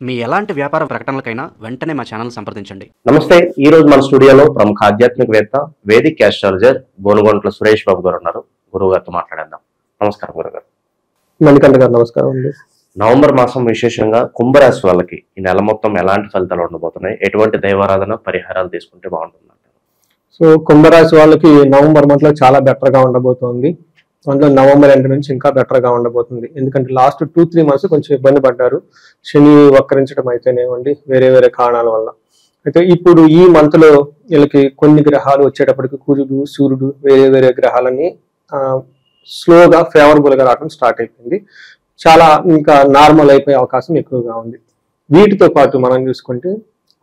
మీ ఎలాంటి వ్యాపార ప్రకటనలకైనా వెంటనే మా ఛానల్ సంప్రదించండి. నమస్తే. ఈ రోజు మన స్టూడియోలో ప్రముఖ ఆధ్యాత్మికవేత్త వేదిక్ ఆస్ట్రాలజర్ బోనుగొంట్ల సురేష్ బాబు గారు ఉన్నారు. గురువు గారితో మాట్లాడేద్దాం. నమస్కారం గురుగారు. మణికంఠ గారు నమస్కారం అండి. నవంబర్ మాసం విశేషంగా కుంభరాశి వాళ్ళకి ఈ నెల మొత్తం ఎలాంటి ఫలితాలు ఉండబోతున్నాయి, ఎటువంటి దైవారాధన పరిహారాలు తీసుకుంటే బాగుంటుంది? సో కుంభరాశి వాళ్ళకి నవంబర్ మంత్ లో చాలా బెటర్ గా ఉండబోతోంది. అందులో నవంబర్ ఎండ్ నుంచి ఇంకా బెటర్ గా ఉండబోతుంది. ఎందుకంటే లాస్ట్ 2-3 months కొంచెం ఇబ్బంది పడ్డారు, శని వక్రించడం అయితేనేవ్వండి, వేరే వేరే కారణాల వల్ల. అయితే ఇప్పుడు ఈ మంత్ లో వీళ్ళకి కొన్ని గ్రహాలు వచ్చేటప్పటికి కుజుడు, సూర్యుడు, వేరే వేరే గ్రహాలన్నీ స్లోగా ఫేవరబుల్ గా రావడం స్టార్ట్ అయిపోయింది. చాలా ఇంకా నార్మల్ అయిపోయే అవకాశం ఎక్కువగా ఉంది. వీటితో పాటు మనం చూసుకుంటే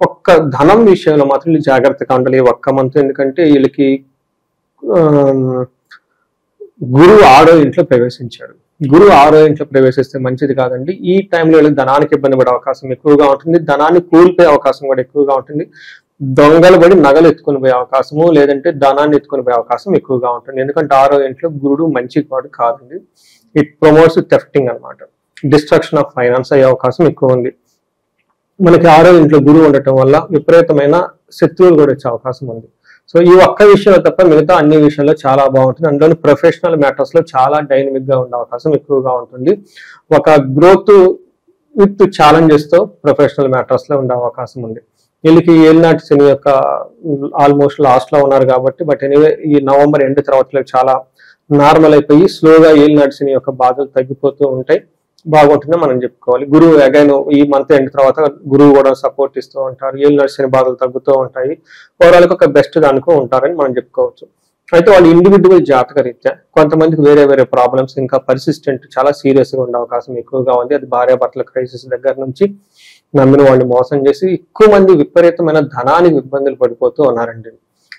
ఒక్క ధనం విషయంలో మాత్రం వీళ్ళు జాగ్రత్తగా ఉండాలి ఒక్క మంత్. ఎందుకంటే వీళ్ళకి గురువు 6వ ఇంట్లో ప్రవేశించాడు. గురువు 6వ ఇంట్లో ప్రవేశిస్తే మంచిది కాదండి. ఈ టైంలో వీళ్ళకి ధనానికి ఇబ్బంది పడే అవకాశం ఎక్కువగా ఉంటుంది. ధనాన్ని కూలిపోయే అవకాశం కూడా ఎక్కువగా ఉంటుంది. దొంగలు పడి నగలు ఎత్తుకొని పోయే అవకాశము, లేదంటే ధనాన్ని ఎత్తుకొని పోయే అవకాశం ఎక్కువగా ఉంటుంది. ఎందుకంటే 6వ ఇంట్లో గురుడు మంచి వాడు కాదండి. ఇట్ ప్రమోట్స్ థెఫ్టింగ్ అనమాట. డిస్ట్రక్షన్ ఆఫ్ ఫైనాన్స్ అయ్యే అవకాశం ఎక్కువ ఉంది. మనకి 6వ ఇంట్లో గురువు ఉండటం వల్ల విపరీతమైన శత్రువులు కూడా వచ్చే అవకాశం ఉంది. సో ఈ ఒక్క విషయంలో తప్ప మిగతా అన్ని విషయాల్లో చాలా బాగుంటుంది. అందులోని ప్రొఫెషనల్ మ్యాటర్స్ లో చాలా డైనమిక్ గా ఉండే అవకాశం ఎక్కువగా ఉంటుంది. ఒక గ్రోత్ విత్ ఛాలెంజెస్ తో ప్రొఫెషనల్ మ్యాటర్స్ లో ఉండే అవకాశం ఉంది. వీళ్ళకి ఏలినాటి శని యొక్క ఆల్మోస్ట్ లాస్ట్ లో ఉన్నారు కాబట్టి, బట్ ఎనీవే ఈ నవంబర్ ఎండ్ తర్వాత చాలా నార్మల్ అయిపోయి స్లోగా ఏలినాటి శని యొక్క బాధలు తగ్గిపోతూ ఉంటాయి. బాగుంటుందని మనం చెప్పుకోవాలి. గురువు అగైన్ ఈ మంత్ ఎండ్ తర్వాత గురువు కూడా సపోర్ట్ ఇస్తూ ఉంటారు. ఏలినాటి శని బాధలు తగ్గుతూ ఉంటాయి. ఓవరాల్ గా ఒక బెస్ట్ దానికో ఉంటారని మనం చెప్పుకోవచ్చు. అయితే వాళ్ళు ఇండివిజువల్ జాతక రీత్యా కొంతమందికి వేరే వేరే ప్రాబ్లమ్స్ ఇంకా పర్సిస్టెంట్ చాలా సీరియస్ గా ఉండే అవకాశం ఎక్కువగా ఉంది. అది భార్యాభర్తల క్రైసిస్ దగ్గర నుంచి నమ్మిన వాళ్ళని మోసం చేసి ఎక్కువ మంది విపరీతమైన ధనానికి ఇబ్బందులు పడిపోతూ ఉన్నారండి.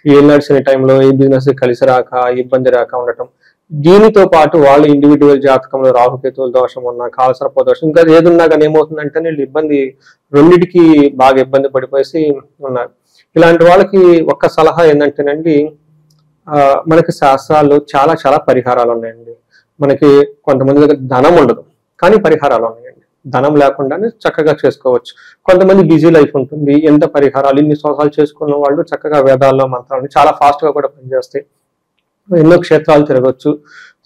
ఈ ఏలినాటి శని టైంలో ఈ బిజినెస్ కలిసి రాక, ఇబ్బంది రాక ఉండటం. దీనితో పాటు వాళ్ళు ఇండివిజువల్ జాతకంలో రాహుకేతువుల దోషం ఉన్నా, కాలసర్ప దోషం, ఇంకా ఏదున్నా కానీ ఏమవుతుందంటే వీళ్ళు ఇబ్బంది రెండిటికి బాగా ఇబ్బంది పడిపోయి ఉన్నారు. ఇలాంటి వాళ్ళకి ఒక్క సలహా ఏంటంటేనండి, మనకి శాస్త్రాల్లో చాలా చాలా పరిహారాలు ఉన్నాయండి. మనకి కొంతమంది దగ్గర ధనం ఉండదు కానీ పరిహారాలు ఉన్నాయండి. ధనం లేకుండానే చక్కగా చేసుకోవచ్చు. కొంతమంది బిజీ లైఫ్ ఉంటుంది, ఎంత పరిహారాలు ఇన్ని సంవత్సరాలు చేసుకున్న వాళ్ళు చక్కగా వేదాల్లో మంత్రాలు చాలా ఫాస్ట్ గా కూడా పనిచేస్తాయి. ఎన్నో క్షేత్రాలు తిరగచ్చు.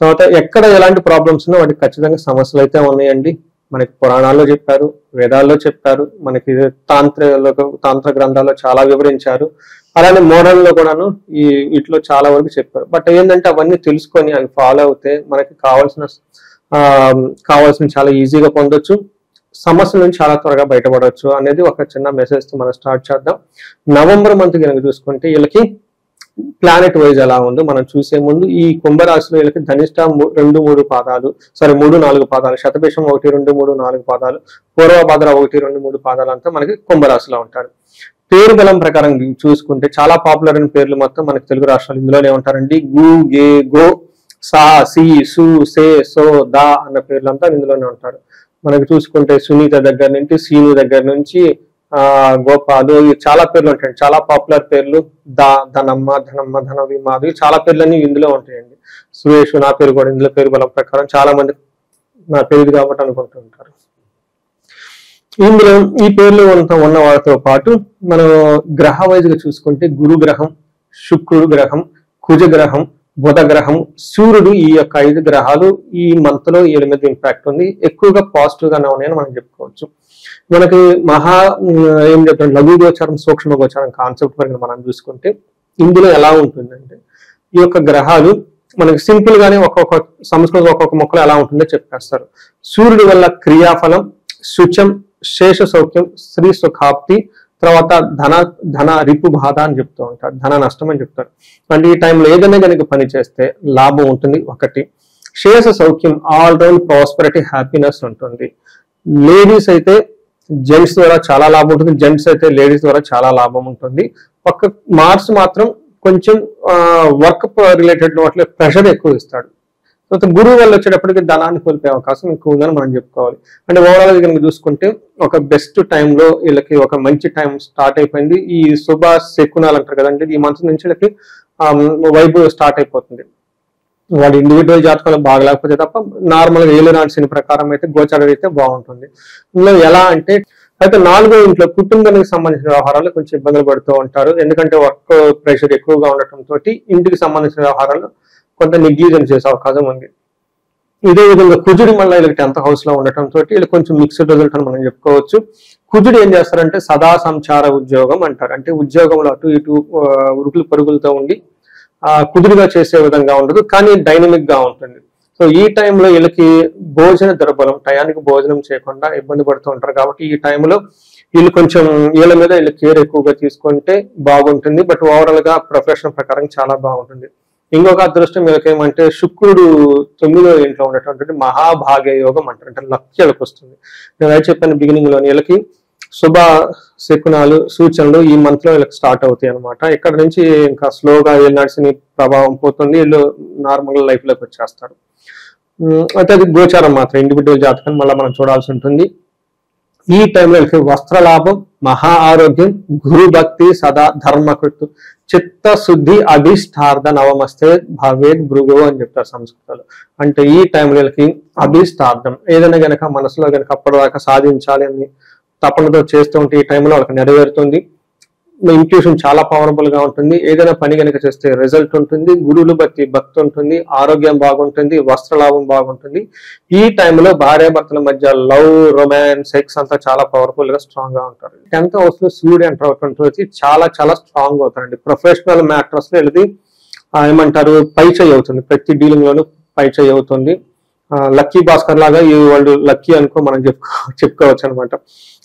తర్వాత ఎక్కడ ఎలాంటి ప్రాబ్లమ్స్ ఉన్నా వాటికి ఖచ్చితంగా సమస్యలు అయితే ఉన్నాయండి. మనకి పురాణాల్లో చెప్పారు, వేదాల్లో చెప్పారు, మనకి తాంత్ర గ్రంథాల్లో చాలా వివరించారు. అలానే మోడర్న్ లో కూడాను వీటిలో చాలా వరకు చెప్పారు. బట్ ఏంటంటే అవన్నీ తెలుసుకొని అవి ఫాలో అవుతే మనకి కావాల్సిన చాలా ఈజీగా పొందొచ్చు, సమస్యల నుంచి చాలా త్వరగా బయటపడవచ్చు అనేది ఒక చిన్న మెసేజ్ తో మనం స్టార్ట్ చేద్దాం. నవంబర్ మంత్ కనుక చూసుకుంటే వీళ్ళకి ప్లానెట్ వైజ్ ఎలా ఉందో మనం చూసే ముందు ఈ కుంభరాశిలో వీళ్ళకి ధనిష్ట 2-3 పాదాలు, 3-4 పాదాలు, శతభిషం 1-2-3-4 పాదాలు, పూర్వభాద్ర 1-2-3 పాదాలు అంతా మనకి కుంభరాశిలో ఉంటారు. పేరు బలం ప్రకారం చూసుకుంటే చాలా పాపులర్ అయిన పేర్లు మొత్తం మనకి తెలుగు రాష్ట్రాలు ఇందులోనే ఉంటారండి. గు, గే, గో, సా, సి, సు, సే, సో, దా అన్న పేర్లంతా ఇందులోనే ఉంటారు. మనకి చూసుకుంటే సునీత దగ్గర నుంచి, సీను దగ్గర నుంచి గోపాలు, చాలా పేర్లు ఉంటాయండి. చాలా పాపులర్ పేర్లు. ధనమ్మ, ధనమ్మ, ధనవి, మాధవి, చాలా పేర్లన్నీ ఇందులో ఉంటాయండి. సురేష్, నా పేరు కూడా ఇందులో పేరు బలం ప్రకారం చాలా మంది నా పేరు కాబట్టి అనుకుంటూ ఉంటారు. ఇందులో ఈ పేర్లు ఉన్న వాటితో పాటు మనం గ్రహ వైజ్ గా చూసుకుంటే గురు గ్రహం, శుక్రుడు గ్రహం, కుజ గ్రహం, బుధ గ్రహం, సూర్యుడు, ఈ యొక్క 5 గ్రహాలు ఈ మంత్ లో 7 మీద ఇంపాక్ట్ ఉంది. ఎక్కువగా పాజిటివ్ గానే ఉన్నాయని మనం చెప్పుకోవచ్చు. మనకి ఏం చెప్తాం, లఘు గోచారం, సూక్ష్మ గోచారం కాన్సెప్ట్ వరకు మనం చూసుకుంటే ఇందులో ఎలా ఉంటుందంటే ఈ యొక్క గ్రహాలు మనకి సింపుల్ గానే ఒక్కొక్క సంస్కృతం ఒక్కొక్క మొక్కలు ఎలా ఉంటుందో చెప్పేస్తారు. సూర్యుడి వల్ల క్రియాఫలం, శుచం, శేష సౌఖ్యం, స్త్రీ సుఖాప్తి, తర్వాత ధన రిపు బాధ అని చెప్తూ ఉంటారు. ధన నష్టం అని చెప్తారు. అంటే ఈ టైంలో ఏదైనా కనుక పని చేస్తే లాభం ఉంటుంది ఒకటి. శేష సౌఖ్యం, ఆల్ రౌండ్ ప్రాస్పరిటీ, హ్యాపీనెస్ ఉంటుంది. లేడీస్ అయితే జెంట్స్ ద్వారా చాలా లాభం ఉంటుంది, జెంట్స్ అయితే లేడీస్ ద్వారా చాలా లాభం ఉంటుంది. ఒక్క మార్క్స్ మాత్రం కొంచెం వర్క్ రిలేటెడ్ వాటిలో ప్రెషర్ ఎక్కువ ఇస్తాడు. తర్వాత గురువు వల్ల వచ్చేటప్పటికి ధనాన్ని కోల్పోయే అవకాశం ఎక్కువ ఉందని మనం చెప్పుకోవాలి. అంటే ఓవరాల్ గా కనుక చూసుకుంటే ఒక బెస్ట్ టైంలో వీళ్ళకి ఒక మంచి టైం స్టార్ట్ అయిపోయింది. ఈ శుభ శకునాలు అంటారు కదండి, ఈ మంత్ నుంచి వీళ్ళకి వైబ్ స్టార్ట్ అయిపోతుంది. వాడు ఇండివిజువల్ జాతకాలు బాగలేకపోతే తప్ప నార్మల్గా ఏలినాటి శని ప్రకారం అయితే గోచారం అయితే బాగుంటుంది. ఇందులో ఎలా అంటే అయితే 4వ ఇంట్లో కుటుంబానికి సంబంధించిన వ్యవహారాలు కొంచెం ఇబ్బందులు పడుతూ ఉంటారు. ఎందుకంటే వర్క్ ప్రెషర్ ఎక్కువగా ఉండటంతో ఇంటికి సంబంధించిన వ్యవహారాలు కొంత నెగ్లిజెన్స్ చేసే అవకాశం ఉంది. ఇదే విధంగా కుజుడి మళ్ళీ వీళ్ళకి 10th హౌస్ లో ఉండటంతో వీళ్ళు కొంచెం మిక్స్డ్ రిజల్ట్ అని మనం చెప్పుకోవచ్చు. కుజుడు ఏం చేస్తారంటే సదా సంచార ఉద్యోగం అంటారు. అంటే ఉద్యోగంలో అటు ఇటు ఉరుకులు పరుగులతో ఉండి కుదురుగా చేసే విధంగా ఉండదు, కానీ డైనమిక్ గా ఉంటుంది. సో ఈ టైంలో వీళ్ళకి భోజన దుర్బలం, టయానికి భోజనం చేయకుండా ఇబ్బంది పడుతూ ఉంటారు. కాబట్టి ఈ టైంలో వీళ్ళు కొంచెం వీళ్ళ మీద వీళ్ళు కేర్ ఎక్కువగా తీసుకుంటే బాగుంటుంది. బట్ ఓవరాల్ గా ప్రొఫెషన్ ప్రకారం చాలా బాగుంటుంది. ఇంకొక అదృష్టం వీళ్ళకి ఏమంటే శుక్రుడు 9వ ఇంట్లో ఉన్నటువంటి మహాభాగ్య యోగం అంటారు. అంటే లక్ వీళ్ళకి వస్తుంది. నేను అయితే చెప్పాను బిగినింగ్ లో వీళ్ళకి శుభ శకునాలు సూచనలు ఈ మంత్ లో వీళ్ళకి స్టార్ట్ అవుతాయి అనమాట. ఇక్కడ నుంచి ఇంకా స్లోగా వీళ్ళు నడిచిన ప్రభావం పోతుంది, వీళ్ళు నార్మల్ లైఫ్ లోకి వచ్చేస్తారు. అయితే అది గోచారం మాత్రం, ఇండివిజువల్ జాతకాన్ని మళ్ళీ మనం చూడాల్సి ఉంటుంది. ఈ టైంలో వీళ్ళకి వస్త్ర లాభం, మహా ఆరోగ్యం, గురు భక్తి, సదా ధర్మకృతు, చిత్తశుద్ధి, అభిష్టార్థ నవమస్తే భవేద్ భృగు అని చెప్తారు సంస్కృతంలో. అంటే ఈ టైంలో వీళ్ళకి అభిష్టార్థం ఏదైనా గనక మనసులో గనక అప్పటిదాకా సాధించాలి అని తపనతో చేస్తూ ఉంటే ఈ టైంలో వాళ్ళకి నెరవేరుతుంది. ఇంట్యూషన్ చాలా పవర్ఫుల్ గా ఉంటుంది. ఏదైనా పని కనుక చేస్తే రిజల్ట్ ఉంటుంది. గురువులు బట్టి భక్తి ఉంటుంది, ఆరోగ్యం బాగుంటుంది, వస్త్రలాభం బాగుంటుంది. ఈ టైంలో భార్యాభర్తల మధ్య లవ్, రొమాన్స్, సెక్స్ అంతా చాలా పవర్ఫుల్ గా స్ట్రాంగ్ గా ఉంటారు. 10th హౌస్ లో సూర్యుడు ఎంటర్ అవుతుంటే చాలా చాలా స్ట్రాంగ్ అవుతారండి. ప్రొఫెషనల్ మ్యాటర్స్ లో వెళ్ళి ఏమంటారు పై చేయి అవుతుంది, ప్రతి డీలింగ్ లోనూ పై చేయి అవుతుంది. లక్కీ భాస్కర్ లాగా ఈ వాళ్ళు లక్కీ అనుకో మనం చెప్పుకోవచ్చు అనమాట.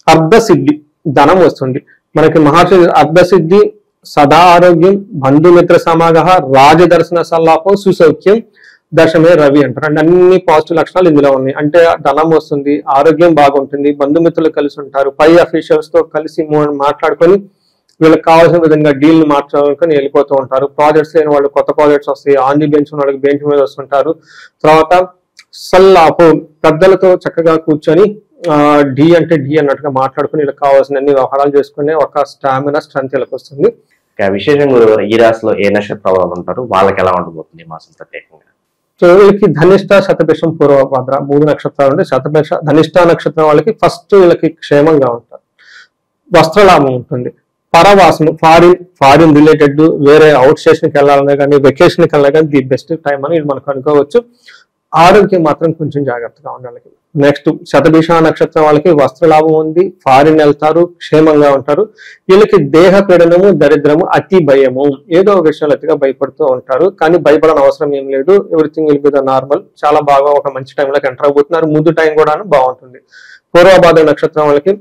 అర్ధసిద్ధి, ధనం వస్తుంది మనకి. మహర్షి అర్ధసిద్ధి, సదా ఆరోగ్యం, బంధుమిత్ర సమాగ, రాజదర్శన సల్లాపం, సుసౌఖ్యం, దశమే రవి అంటారు. అంటే అన్ని పాజిటివ్ లక్షణాలు ఇందులో ఉన్నాయి. అంటే ధనం వస్తుంది, ఆరోగ్యం బాగుంటుంది, బంధుమిత్రులు కలిసి ఉంటారు, పై అఫీషియల్స్ తో కలిసి మాట్లాడుకొని వీళ్ళకి కావాల్సిన విధంగా డీల్ మార్చుకొని వెళ్ళిపోతూ ఉంటారు. ప్రాజెక్ట్స్ లేని వాళ్ళు కొత్త ప్రాజెక్ట్స్ వస్తాయి, ఆన్ ది బెంచ్ ఉన్న వాళ్ళకి బెంచ్ మీద వస్తుంటారు. తర్వాత సల్లాపు, పెద్దలతో చక్కగా కూర్చొని డి అంటే డి అన్నట్టుగా మాట్లాడుకుని వీళ్ళకి కావాల్సిన అన్ని వ్యవహారాలు చేసుకునే ఒక స్టామినా స్ట్రెంత్ వీళ్ళకి వస్తుంది. విశేషంగా ఈ రాశిలో ఏ నక్షత్ర వాళ్ళు ఉంటారు, వాళ్ళకి ఎలా ఉండబోతుంది మాసం ప్రత్యేకంగా? సో వీళ్ళకి ధనిష్ట, శతభిషం, పూర్వభద్ర 3 నక్షత్రాలు ఉంటే ధనిష్ట నక్షత్రం వాళ్ళకి ఫస్ట్ వీళ్ళకి క్షేమంగా ఉంటారు, వస్త్రలాభం ఉంటుంది, పరవాసము, ఫారిన్ రిలేటెడ్ వేరే అవుట్ స్టేషన్కి వెళ్ళాలన్నా కానీ వెకేషన్కి వెళ్ళినా కానీ ది బెస్ట్ టైం అని మనకు అనుకోవచ్చు. ఆరోగ్యం మాత్రం కొంచెం జాగ్రత్తగా ఉండాలి. నెక్స్ట్ శతభిష నక్షత్రం వాళ్ళకి వస్త్రలాభం ఉంది, ఫారిన్ వెళ్తారు, క్షేమంగా ఉంటారు. వీళ్ళకి దేహ పీడనము, దరిద్రము, అతి భయము, ఏదో ఒక విషయాలు అతిగా భయపడుతూ ఉంటారు. కానీ భయపడని అవసరం ఏం లేదు. Everything will be the normal. చాలా బాగా ఒక మంచి టైంలోకి ఎంటర్ అవబోతున్నారు. ముందు టైం కూడా బాగుంటుంది. పూర్వభాద్ర నక్షత్రం వాళ్ళకి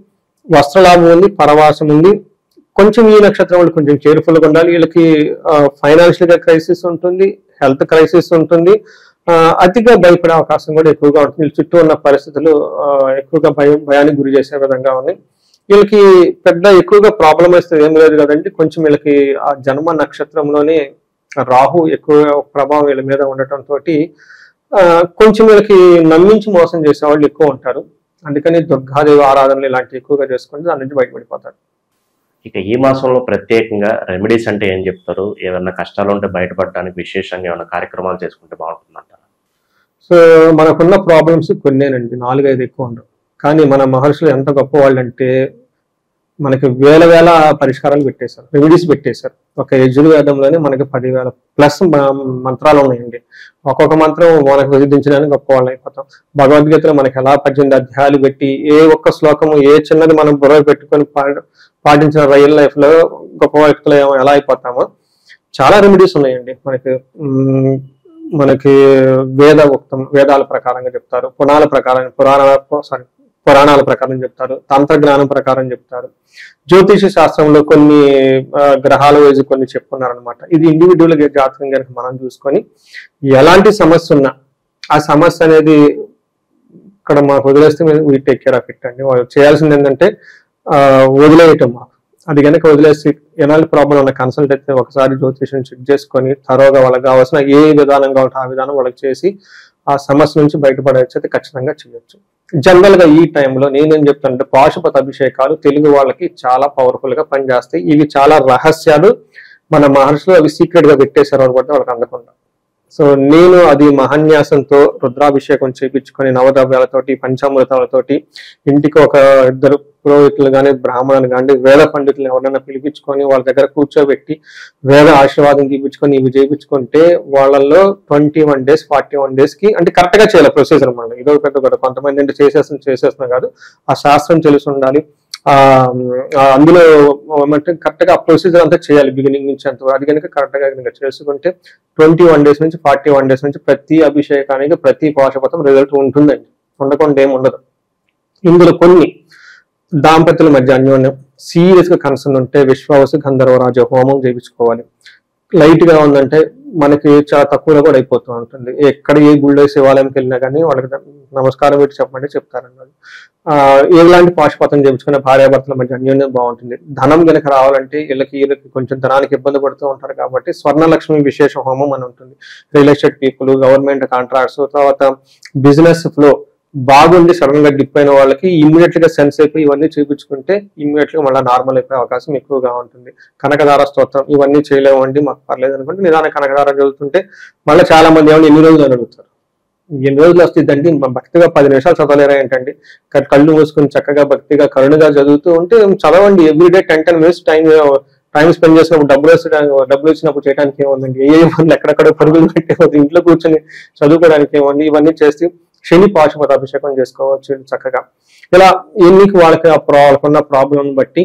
వస్త్రలాభం ఉంది, పరవాసం ఉంది. కొంచెం ఈ నక్షత్రం వాళ్ళు కొంచెం కేర్ఫుల్ గా ఉండాలి. వీళ్ళకి ఫైనాన్షియల్ గా క్రైసిస్ ఉంటుంది, హెల్త్ క్రైసిస్ ఉంటుంది, అతిగా భయపడే అవకాశం కూడా ఎక్కువగా ఉంటుంది. వీళ్ళ చుట్టూ ఉన్న పరిస్థితులు ఎక్కువగా భయానికి గురి చేసే విధంగా ఉన్నాయి. వీళ్ళకి పెద్ద ఎక్కువగా ప్రాబ్లం వస్తే ఏం లేదు కదండి. కొంచెం వీళ్ళకి ఆ జన్మ నక్షత్రంలోనే రాహు ఎక్కువ ప్రభావం వీళ్ళ మీద ఉండటంతో కొంచెం వీళ్ళకి నమ్మించి మోసం చేసే వాళ్ళు ఎక్కువ ఉంటారు. అందుకని దుర్గాదేవి ఆరాధనలు ఇలాంటివి ఎక్కువగా చేసుకుంటే దాని నుంచి బయటపడిపోతారు. ఇక ఈ మాసంలో ప్రత్యేకంగా రెమెడీస్ అంటే ఏం చెప్తారు? ఏదన్నా కష్టాలు ఉంటే బయటపడడానికి విశేషంగా ఏమైనా కార్యక్రమాలు చేసుకుంటే బాగుంటుందంటారు? సో మనకున్న ప్రాబ్లమ్స్ కొన్నేనండి, 4-5 ఎక్కువ ఉండవు. కానీ మన మహర్షులు ఎంత గొప్ప వాళ్ళు అంటే మనకి వేల పరిష్కారాలు పెట్టేశారు, రెమెడీస్ పెట్టేశారు. ఒక యజుర్వేదంలోనే మనకి 10,000+ మంత్రాలు ఉన్నాయండి. ఒక్కొక్క మంత్రం మనకు విధించడానికి గొప్ప వాళ్ళు అయిపోతాం. భగవద్గీతలో మనకి ఎలా 18 అధ్యాయాలు పెట్టి ఏ ఒక్క శ్లోకము ఏ చిన్నది మనం బుర్ర పెట్టుకొని పాటించిన రియల్ లైఫ్ లో గొప్ప వ్యక్తులు ఎలా అయిపోతామో చాలా రెమెడీస్ ఉన్నాయండి. మనకి వేదాల ప్రకారంగా చెప్తారు, పురాణాల ప్రకారం చెప్తారు, తంత్రజ్ఞానం ప్రకారం చెప్తారు, జ్యోతిష శాస్త్రంలో కొన్ని గ్రహాల వైజ్ కొన్ని చెప్పుకున్నారనమాట. ఇది ఇండివిజువల్ జాతకం కనుక మనం చూసుకొని ఎలాంటి సమస్య ఉన్నా ఆ సమస్య అనేది ఇక్కడ మాకు వదిలేస్తే we take care of it అండి. వాళ్ళు చేయాల్సింది ఏంటంటే వదిలేయటం. మాకు అది కనుక వదిలేసి ఎలాంటి ప్రాబ్లం ఉన్న కన్సల్ట్ అయితే ఒకసారి జ్యోతిషం చెక్ చేసుకొని తరోగా వాళ్ళకి కావాల్సిన ఏ విధానంగా ఉంటే ఆ విధానం వాళ్ళకి చేసి ఆ సమస్య నుంచి బయటపడవచ్చు అయితే ఖచ్చితంగా చేయొచ్చు. జనరల్ గా ఈ టైంలో నేనేం చెప్తానంటే పాశుపత అభిషేకాలు తెలుగు వాళ్ళకి చాలా పవర్ఫుల్ గా పనిచేస్తాయి. ఇవి చాలా రహస్యాలు మన మహర్షులు అవి సీక్రెట్ గా పెట్టేశారు కాబట్టి వాళ్ళకి అందకుండా. సో నేను అది మహాన్యాసంతో రుద్రాభిషేకం చేయించుకొని నవద్రవ్యాలతోటి పంచామృతాలతోటి ఇంటికి ఒక 2 పురోహితులు కానీ బ్రాహ్మణులు కానీ వేద పండితులు ఎవరైనా పిలిపించుకొని వాళ్ళ దగ్గర కూర్చోబెట్టి వేద ఆశీర్వాదం తీపించుకొని ఇవి చేయించుకుంటే వాళ్ళల్లో 21 days 41 days కి అంటే కరెక్ట్ గా చేయాలి ప్రొసీజర్ మనం ఇదో పెద్ద కూడా కొంతమంది అంటే చేసేస్తున్నా కాదు ఆ శాస్త్రం తెలిసి ఉండాలి అందులో ఏమంటే కరెక్ట్ గా ఆ ప్రొసీజర్ అంతా చేయాలి బిగినింగ్ నుంచి అంత అది కనుక కరెక్ట్ గా కనుక చేసుకుంటే 21 days నుంచి 41 days నుంచి ప్రతి అభిషేకానికి ప్రతి పాశుపతం రిజల్ట్ ఉంటుందండి ఉండకుండా ఏమి ఉండదు ఇందులో కొన్ని దాంపత్యుల మధ్య అన్యోన్యం సీరియస్ గా కన్సర్న్ ఉంటే విశ్వావసు గంధర్వరాజ హోమం చేయించుకోవాలి లైట్ గా ఉందంటే మనకి చాలా తక్కువలో కూడా అయిపోతూ ఉంటుంది ఎక్కడ ఏ గుళ్ళో శివాలయంకి వెళ్ళినా కానీ వాళ్ళకి నమస్కారం పెట్టి చెప్పమంటే చెప్తారన్నది ఎలాంటి పాశుపతం చేయించుకునే భార్యాభర్తల మధ్య అన్యోన్యం బాగుంటుంది ధనం కనుక రావాలంటే వీళ్ళకి కొంచెం ధనానికి ఇబ్బంది పడుతూ ఉంటారు కాబట్టి స్వర్ణలక్ష్మి విశేష హోమం అని ఉంటుంది real estate people government contracts తర్వాత బిజినెస్ ఫ్లో బాగుండి సడన్ గా డిప్ అయిన వాళ్ళకి ఇమ్మీడియట్ గా సెన్స్ అయిపోయి ఇవన్నీ చూపించుకుంటే ఇమ్మీడియట్ గా మళ్ళీ నార్మల్ అయిపోయే అవకాశం ఎక్కువగా ఉంటుంది కనకదార స్తోత్రం ఇవన్నీ చేయలేమండి మాకు పర్లేదు అనుకుంటే నిదాన కనకదార చదువుతుంటే మళ్ళీ చాలా మంది ఏమన్నా ఎన్ని రోజులు అని అడుగుతారు ఎన్ని రోజులు వస్తుందండి భక్తిగా 10 నిమిషాలు చదవలేరా ఏంటండి కళ్ళు మూసుకుని చక్కగా భక్తిగా కరుణగా చదువుతూ ఉంటే చదవండి ఎవ్రీడే 10 minutes టైం స్పెండ్ చేసినప్పుడు డబ్బులు వచ్చినప్పుడు చేయడానికి ఏముందండి ఏ పనులు ఎక్కడెక్కడ పరుగులు పెట్టేది ఇంట్లో కూర్చొని చదువుకోవడానికి ఏముంది ఇవన్నీ చేసి శని పాశుపత అభిషేకం చేసుకోవచ్చు చక్కగా ఇలా ఎన్నికి వాళ్ళకున్న ప్రాబ్లం బట్టి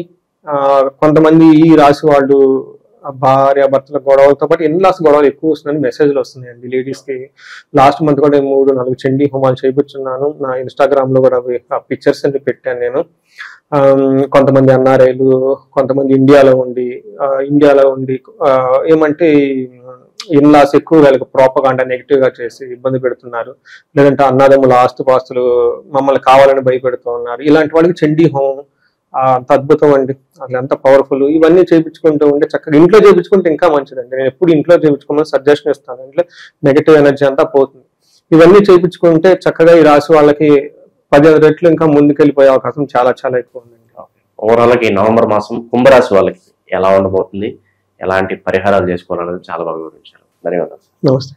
కొంతమంది ఈ రాశి వాళ్ళు భార్య భర్తల గొడవలతో పాటు ఇన్లాస్ గొడవలు ఎక్కువ వస్తున్నాయని మెసేజ్లు వస్తున్నాయండి లేడీస్ కి లాస్ట్ మంత్ కూడా 3-4 చండీ హోమాలు చేయించున్నాను నా ఇన్స్టాగ్రామ్ లో కూడా పిక్చర్స్ అన్ని పెట్టాను నేను కొంతమంది ఎన్ఆర్ఐలు కొంతమంది ఇండియాలో ఉండి ఏమంటే ఇన్లాస్ ఎక్కువ వాళ్ళకి ప్రోపగాండా నెగిటివ్ గా చేసి ఇబ్బంది పెడుతున్నారు లేదంటే అన్నదమ్ముల ఆస్తుపాస్తులు మమ్మల్ని కావాలని భయపెడుతూ ఉన్నారు ఇలాంటి వాళ్ళకి చండీ హోమం అంత అద్భుతం అండి అట్లా ఎంత పవర్ఫుల్ ఇవన్నీ చేయించుకుంటూ ఉంటే చక్కగా ఇంట్లో చేయించుకుంటే ఇంకా మంచిదండి నేను ఎప్పుడు ఇంట్లో చేయించుకోమని సజెషన్ ఇస్తాను ఇంట్లో నెగిటివ్ ఎనర్జీ అంతా పోతుంది ఇవన్నీ చేయించుకుంటే చక్కగా ఈ రాశి వాళ్ళకి 10 రెట్లు ఇంకా ముందుకెళ్ళిపోయే అవకాశం చాలా చాలా ఎక్కువ ఉందండి ఓవరాల్ గా ఈ నవంబర్ మాసం కుంభరాశి వాళ్ళకి ఎలా ఉండబోతుంది ఎలాంటి పరిహారాలు చేసుకోవాలనేది చాలా బాగా వివరించారు ధన్యవాదాలు నమస్తే